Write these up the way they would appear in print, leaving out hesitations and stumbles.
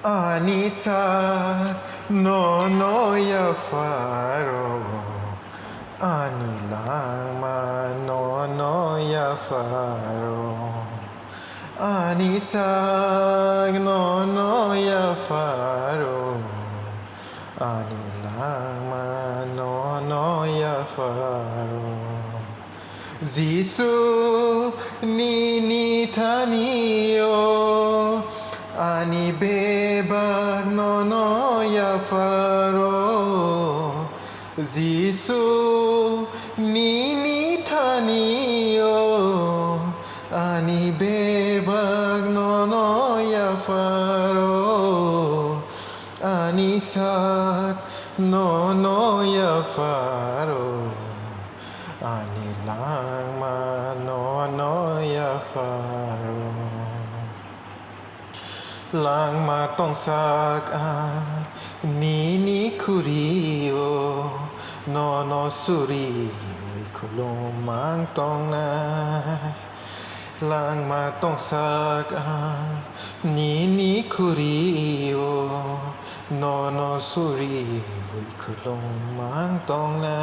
Anisa no no ya faro Anilama no no ya faro Anisa no no ya faro Anilama no no ya faro Zisu nini tanio Ani bebag no no ya faro Zisu nini tanio Ani bebag no no ya faro Ani sak no no ya faro Ani lang ma no no ya faro Lang matong sak nini kurio no no suri kulumang tong na Lang matong sak nini kurio no no suri kulumang tong na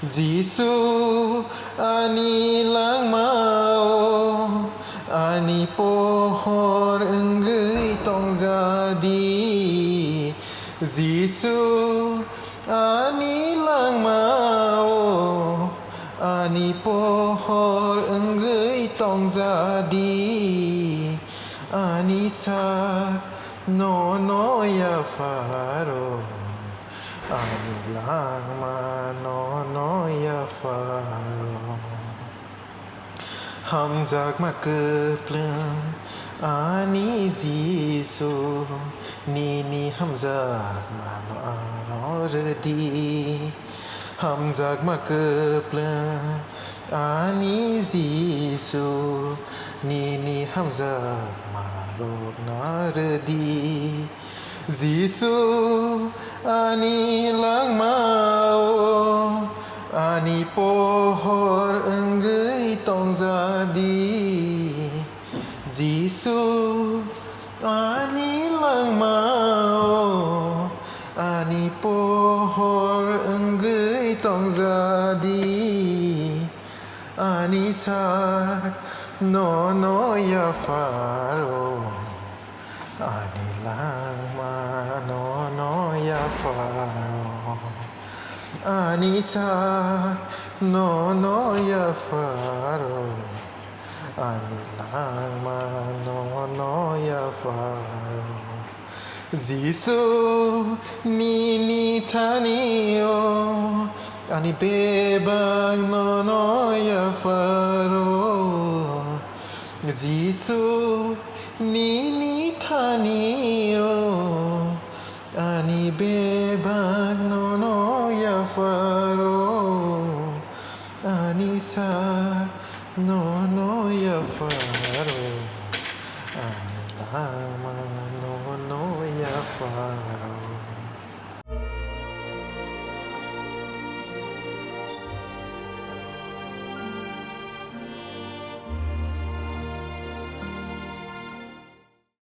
Zisu ani lang mao Ani pohor enggei tong jadi Zisu ani lang mao Ani pohor enggei tong jadi Ani sak no no ya faro Ani lang ma no no ya faro Hamzak ma Kwplai Ani zisu Nini hamzak ma no arordi Hamzak ma Kwplai Ani zisu Nini hamzak ma rok nardi Zisu ani lang mao Ani pohor enggei tong jadi Zisu ani lang mao Ani pohor enggei tong jadi Ani sak no no ya faro Ani lang ma no no ya faro Ani sak no no ya faro Ani lang ma no no ya faro Zisu nini tanio Ani bebang no no ya faro Zisu nini tanio Ani bebang no no ya faro Ani sak no no ya faro Ani lang ma no no ya faro